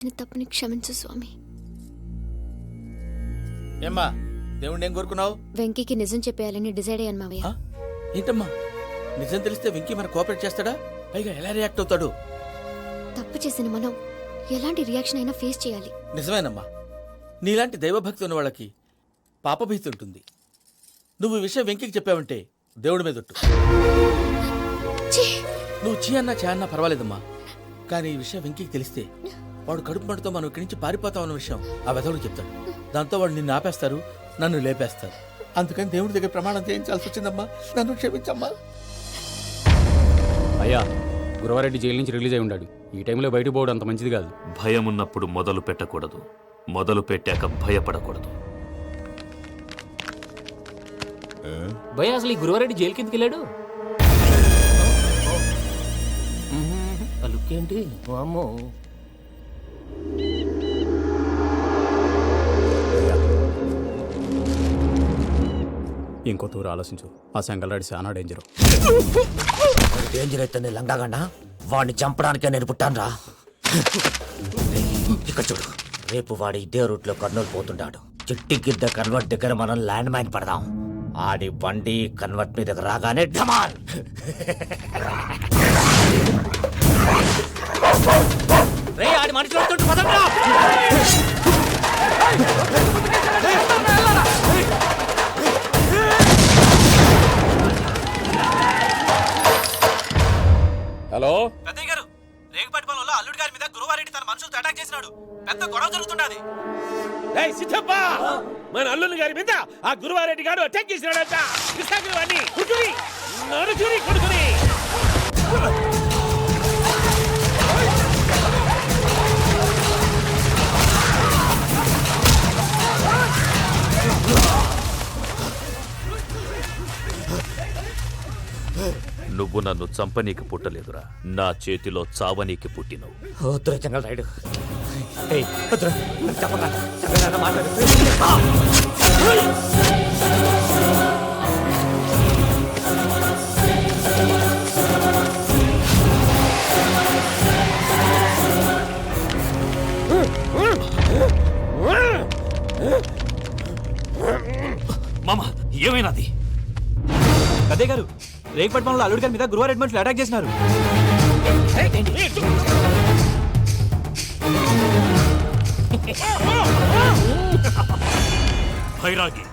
తప్పుని క్షమించు స్వామి. ఏమ్మా దేవుణ్ణి ఏం కోరుకున్నావు? వెంకీకి నిజం చెప్పేయాలని డిసైడ్ అయ్యాను మావయ్య. ఏంటమ్మా నిజం తెలిస్తే వెంకీ మన కోఆపరేట్ చేస్తాడా? పైగా ఎలా రియాక్ట్ అవుతాడు? తప్పు చేసిన మనం ఎలాంటి రియాక్షన్ అయినా ఫేస్ చేయాలి. నిజమేనమ్మా, నీలాంటి దైవభక్తి ఉన్న వాళ్ళకి పాపభీతి ఉంటుంది. నువ్వు ఈ విషయం వెంకీకి చెప్పావంటే దేవుడి మీద ఒట్టు. నువ్వు చీ అన్నా చే అన్నా పర్వాలేదమ్మా, కానీ ఈ విషయం వెంకీకి తెలిస్తే వాడు కడుపు మంటతో మనం ఇక్కడి నుంచి పారిపోతాం అన్న విషయం ఆ వెధవుడికి చెప్తాడు. దాంతో వాడు నిన్ను ఆపేస్తారు, నన్ను లేపేస్తారు. అందుకని దేవుడి దగ్గర ప్రమాణం చేయించాల్సి వచ్చిందమ్మా, నన్ను క్షమించమ్మా. అయ్యా, గురవారెడ్డి జైలు నుంచి రిలీజ్ అయి ఉన్నాడు. ఈ టైంలో బయటకు పోవడం అంత మంచిది కాదు. భయం ఉన్నప్పుడు మొదలు పెట్టకూడదు, మొదలు పెట్టాక భయపడకూడదు. భయ అసలు ఈ గురవారెడ్డి జైలు కిందకి వెళ్ళాడు. అలుకేంటి అమ్మో. ఇంకో తూరు ఆలోచించు. ఆ సంగల్రాడి చాలా డేంజర్. డేంజర్ అయితే లంగాగన్నా వాడిని చంపడానికే నేను పుట్టాను రా. ఇక్కడ చూడు, రేపు వాడు ఇదే రూట్ లో కర్నూలు పోతుంటాడు. చిట్టి గిద్ద కన్వర్ట్ దగ్గర మనం ల్యాండ్ మైన్ పడదాం. ఆడి బండి కన్వర్ట్ మీద రాగానే ఢమాల్. ఆడి మనుషులు వస్తుంటే పదండ్రా. హలో పెద్దయ్య గారు, రేగుపాటి పొలంలో అల్లుడి గారి మీద గురువారెడ్డి తన మనుషులతో అటాక్ చేసినాడు. పెద్ద గొడవ జరుగుతున్నది. సిద్ధప్ప, మన అల్లుని గారి మీద ఆ గురువారెడ్డి గారు అటాక్ చేసినాడట. వాడిని కుడుకుని నరుచుని కొడుకుని. నువ్వు నన్ను చంపనీకి పుట్టలేదురా, నా చేతిలో చావనీకి పుట్టినవు. వద్దురా జంగల్ రైడ్. మామ, ఏమైనాది? పెద్దయ్య గారు, రేగుపాటి పొలంలో అల్లుడి గారి మీద గురువారెడ్డి మనుషులు అటాక్ చేసినారు. భైరాగి,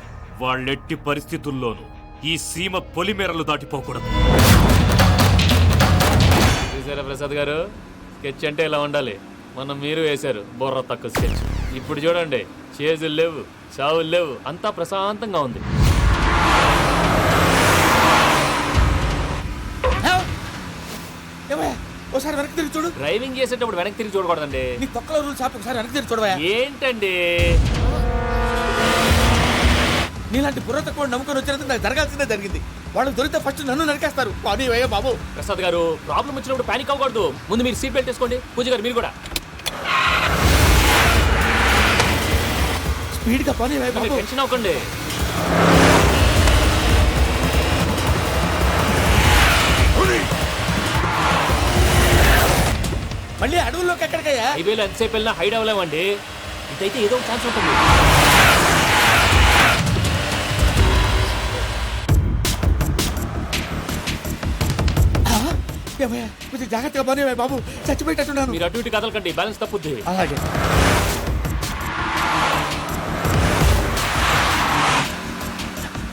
వాళ్ళెట్టి పరిస్థితుల్లోనూ ఈ సీమ పొలిమేరలు దాటిపోకూడదు. చూసారా ప్రసాద్ గారు, స్కెచ్ అంటే ఇలా ఉండాలి. మనం మీరు వేశారు బొర్ర తక్కువ స్కెచ్. ఇప్పుడు చూడండి, చేజులు లేవు, చావులు లేవు, అంతా ప్రశాంతంగా ఉంది. ఒకసారి వెనక్కి తిరిగి చూడు. డ్రైవింగ్ చేసేటప్పుడు వెనక్కి తిరిగి చూడకూడదండి. నీ తొక్కలో రూల్స్ ఆపి ఒకసారి వెనక్కి తిరిగి చూడవా. ఏంటండి నీలాంటి బుర్ర తక్కువ నమ్ముకొని వచ్చినందుకు నాకు జరగాల్సిందే జరిగింది. వాళ్ళు దొరికితే ఫస్ట్ నన్ను నరికేస్తారు. పానీ వయ్యా బాబు. ప్రసాద్ గారు, ప్రాబ్లం వచ్చినప్పుడు పానిక్ అవ్వకూడదు. ముందు మీరు సీట్ బెల్ట్ వేసుకోండి. పూజ గారు మీరు కూడా స్పీడ్గా పానీ వయ్యా బాబు. టెన్షన్ అవ్వకండి. మళ్ళీ అడవుల్లోకి ఎక్కడికయ్యా? హైవేలో ఎంతసేపు వెళ్ళినా హైడ్ అవ్వలేమండి. ఇదైతే ఏదో ఒక ఛాన్స్ ఉంటుంది. కొంచెం జాగ్రత్తగా పానీ వయ్యా బాబు, చచ్చిపోయేటట్టున్నాను. మీరు అటు ఇటు కదలకండి, బ్యాలెన్స్ తప్పుద్ది. అలాగే.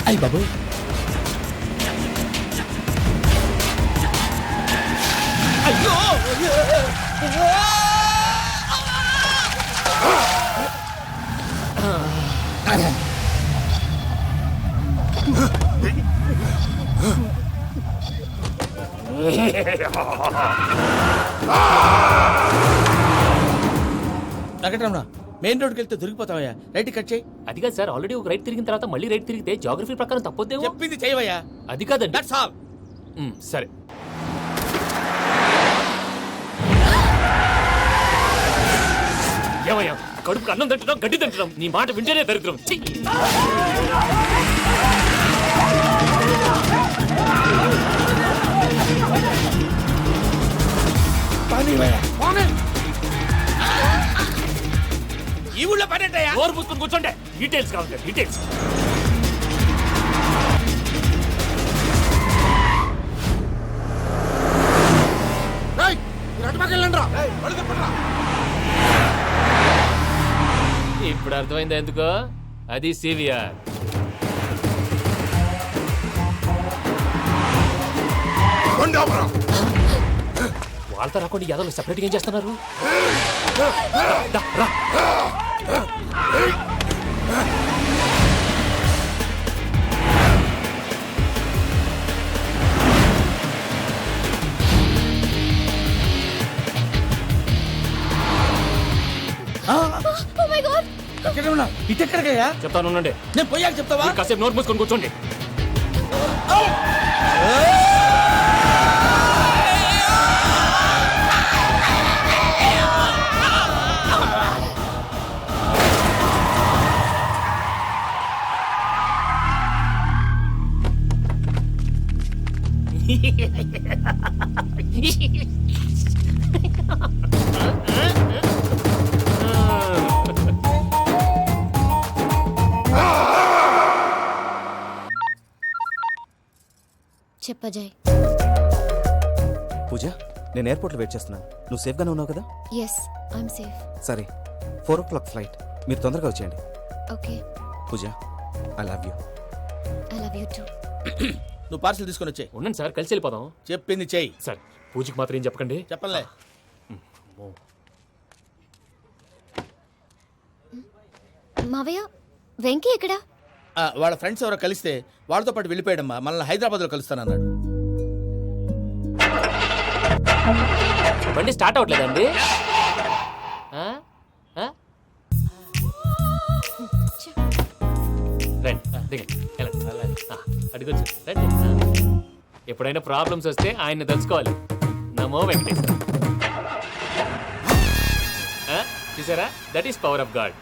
అయ్యి బాబు, అయ్యో వెంకటరమణ, మెయిన్ రోడ్కి వెళ్తే దొరికిపోతావయ్యా. రైట్ కట్ చేయి. అది కాదు సార్, ఆల్రెడీ ఒక రైట్ తిరిగిన తర్వాత మళ్ళీ రైట్ తిరిగితే జాగ్రఫీ ప్రకారం తప్పొద్దేమో. చెప్పింది చేయవయ్యా. అది కాదండి. That's all. సరే. ఏమయ్యా, కడుపుకు అన్నం తింటున్నాం, గడ్డి తింటున్నాం. నీ మాట వింటేనే దరిద్రం. పానీ వయ్యా. ఈ ఊళ్ళో పని ఏంటయ్యా? నోరు పూసుకొని కూర్చోండి. డీటెయిల్స్ కావాలి, డీటెయిల్స్. ఇప్పుడు అర్థమైందా ఎందుకో? అది సివిఆర్. వాళ్ళతో రాకుండా యాదవ్ సెపరేట్గా ఏం చేస్తున్నారు? రా, రా. Oh my God! ఎక్కడ ఉన్నా? ఇటెక్కడికయ్యా? చెప్తాను ఉండండి. నేను పోయాక చెప్తావా? మీరు కాసేపు నోరు మూసుకొని కూర్చోండి. చెప్పజాయ్. పూజ, నేను ఎయిర్పోర్ట్లో వెయిట్ చేస్తున్నాను. నువ్వు సేఫ్గానే ఉన్నావు కదా? Yes, I'm safe. సరే, 4 o'clock ఫ్లైట్. మీరు తొందరగా వచ్చేయండి. Okay. Pooja, I love you. I love you too. నువ్వు పార్సల్ తీసుకొని వచ్చే. ఉండండి సార్, కలిసి వెళ్ళిపోదాం. చెప్పింది చెయ్యి. సార్, పూజకి మాత్రం ఏం చెప్పకండి. చెప్పలే. మావయ్య, వెంకీ ఎక్కడా? వాళ్ళ ఫ్రెండ్స్ ఎవరో కలిస్తే వాళ్ళతో పాటు వెళ్ళిపోయాడమ్మా. మనల్ని హైదరాబాద్లో కలుస్తానన్నాడు. బండి స్టార్ట్ అవ్వట్లేదండి. రండి, అడిగొచ్చు రండి. ఎప్పుడైనా ప్రాబ్లమ్స్ వస్తే ఆయన్ని తెలుసుకోవాలి. నమో వెంకటేశ్వర. చూసారా, that is power of God.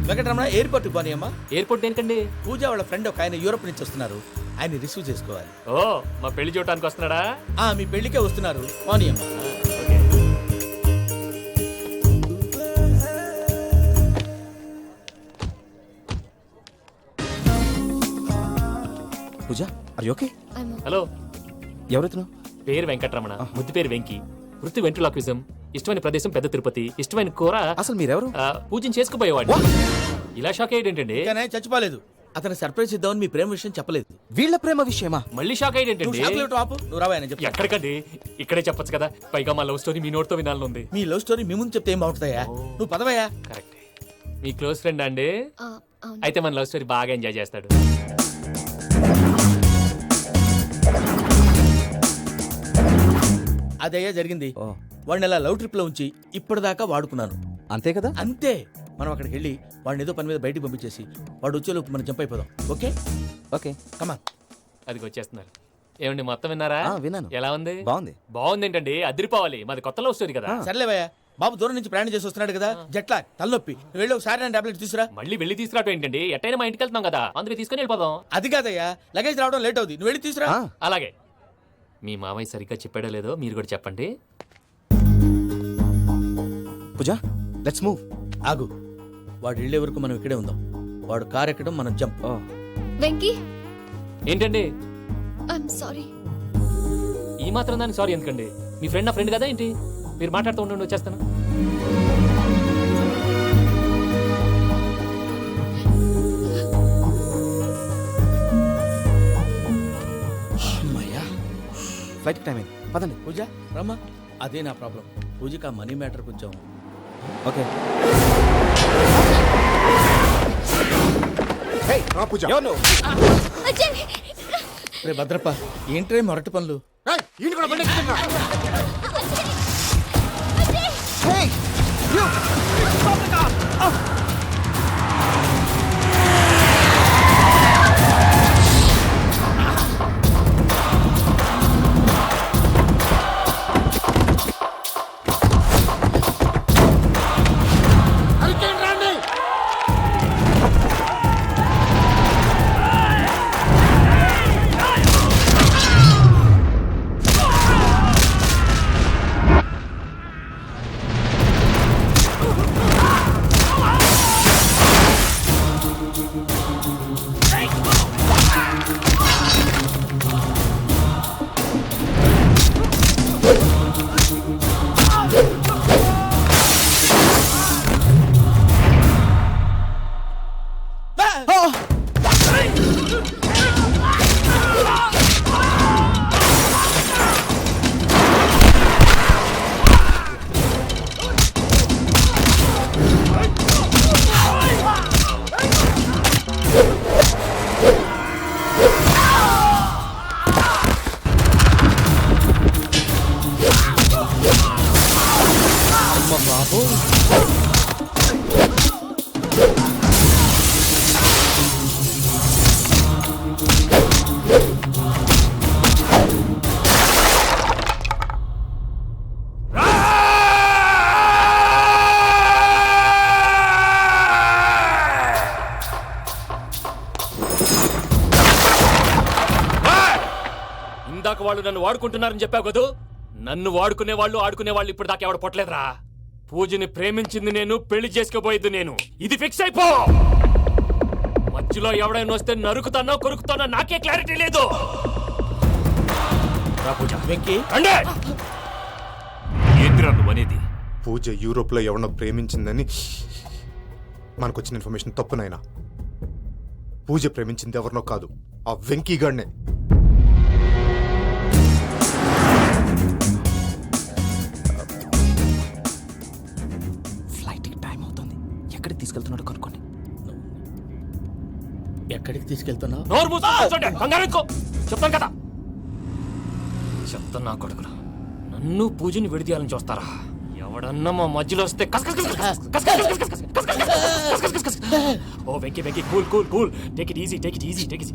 Venkataramana, ఎయిర్పోర్ట్కి పోనీ అమ్మా. ఎయిర్పోర్ట్ దేనికండి? పూజ వాళ్ళ ఫ్రెండ్ ఒక ఆయన యూరోప్ నుంచి వస్తున్నారు. ఆయన రిసీవ్ చేసుకోవాలి. ఓ, మా పెళ్లి చూడటానికి వస్తున్నాడా? మీ పెళ్లికే వస్తున్నారు. పోనీ అమ్మా. Okay. Pooja, are you okay? Hello, ఎవరెత్తును? పేరు వెంకటరమణ, ముద్దు పేరు వెంకి, వృత్తి వెంట్రులాక్విజం, ఇష్టమైన ప్రదేశం పెద్ద తిరుపతి, ఇష్టమైన కూర. అసలు మీరెవరు? పూజను చేసుకుపోయేవాడు. ఇలా షాక్ అయ్యేటండి? కానీ చచ్చిపోలేదు. అతను సర్ప్రైజ్ ఇద్దామని మీ ప్రేమ విషయం చెప్పలేదు. వీళ్ళ ప్రేమ విషయమా? మళ్ళీ షాక్ అయ్యేటండి? నువ్వు రావా అని చెప్పి. ఎక్కడికండి? ఇక్కడే చెప్పొచ్చు కదా. పైగా మా లవ్ స్టోరీ మీ నోట్తో వినాలనుంది. మీ లవ్ స్టోరీ మీ ముందు చెప్తే ఏం బాగుంటుందయ్యా? నువ్వు పదవయ్యా. కరెక్ట్. మీ క్లోజ్ ఫ్రెండ్ అండి? అయితే మన లవ్ స్టోరీ బాగా ఎంజాయ్ చేస్తాడు. అదయ్యా జరిగింది. వాడిని అలా లవ్ ట్రిప్ లో ఉంచి ఇప్పటిదాకా వాడుకున్నాను. అంతే కదా? అంతే. మనం అక్కడికి వెళ్ళి వాడిని ఏదో పని మీద బయటికి పంపించేసి వాడు వచ్చేలోపు మనం జంప్ అయిపోదాం. ఓకే ఓకే, కమాన్. అది వచ్చేస్తున్నారు. ఏమండి, మొత్తం విన్నారా? విన్నాను. ఎలా ఉంది? బాగుంది. బాగుంది ఏంటండి? అదిరిపోవాలి. మాది కొత్త లవ్ స్టోరీ కదా. సర్లేవయ్యా, బాబు దూరం నుంచి ప్రయాణం చేసి వస్తున్నాడు కదా, జట్లా తలనొప్పి. నువ్వు వెళ్ళి ఒకసారి నా టాబ్లెట్ తీసురా. మళ్ళీ వెళ్ళి తీసుకురావటం ఏంటండి? ఎట్టైనా మా ఇంటికి వెళ్తున్నాం కదా, అందుకే తీసుకుని వెళ్ళిపోదాం. అది కాదయ్యా, లగేజ్ రావడం లేట్ అవుతుంది. నువ్వు వెళ్ళి తీసురా. అలాగే. మీ మామయ్య సరిగ్గా చెప్పాడో లేదో మీరు కూడా చెప్పండి. పూజ, లెట్స్ మూవ్. ఆగు, వాడు వెళ్ళే వరకు మనం ఇక్కడే ఉందాం. వాడు కార్ ఎక్కడం, మనం జంప్. వెంకీ, ఏంటండి ఐఎమ్ సారీ. ఈ మాత్రం దాన్ని సారీ ఎందుకండి? మీ ఫ్రెండ్ నా ఫ్రెండ్ కదా ఏంటి? మీరు మాట్లాడుతూ ఉండండి, వచ్చేస్తాను. అమ్మయ్యా, ఫ్లైట్ టైం అయింది, పదండి. పూజ రమ్మా. అదే నా ప్రాబ్లం. పూజకి ఆ మనీ మ్యాటర్ కొంచెం. ఓకే. రే భద్రప్ప, ఏంట్రే మొరటి పనులు? బాబు ఇందాక వాళ్ళు నన్ను వాడుకుంటున్నారని చెప్పావు కదూ. నన్ను వాడుకునే వాళ్ళు ఆడుకునే వాళ్ళు ఇప్పుడు దాకా ఎవడ పొట్టలేదురా. పూజని ప్రేమించింది నేను, పెళ్లి చేసుకోబోయేది నేను. ఇది ఫిక్స్ అయిపో. మధ్యలో ఎవడైనా వస్తే నరుకుతానో కొరుకుతానో నాకే క్లారిటీ లేదు. రా పూజ. వెంకీ రండి. ఏంద్రా నువ్వనేది? పూజ యూరోప్లో ఎవరినో ప్రేమించిందని మనకొచ్చిన ఇన్ఫర్మేషన్ తప్పు నాయనా. పూజ ప్రేమించింది ఎవరినో కాదు, ఆ వెంకీ గాడినే. ఫ్లైట్కి టైం అవుతుంది. ఎక్కడికి తీసుకెళ్తున్నాడో కనుక్కోండి. ఎక్కడికి తీసుకెళ్తున్నావు? నోరు మూసుకొని కూర్చోండి. కంగారు ఎక్కు. చెప్తాను కదా. చెప్తాను నా కొడుకులు. నన్ను పూజని విడిదీయాలని చూస్తారా? ఎవడన్నా మా మధ్యలో వస్తే ఓ Venky Venky cool cool cool. Take it easy, take it easy, take it.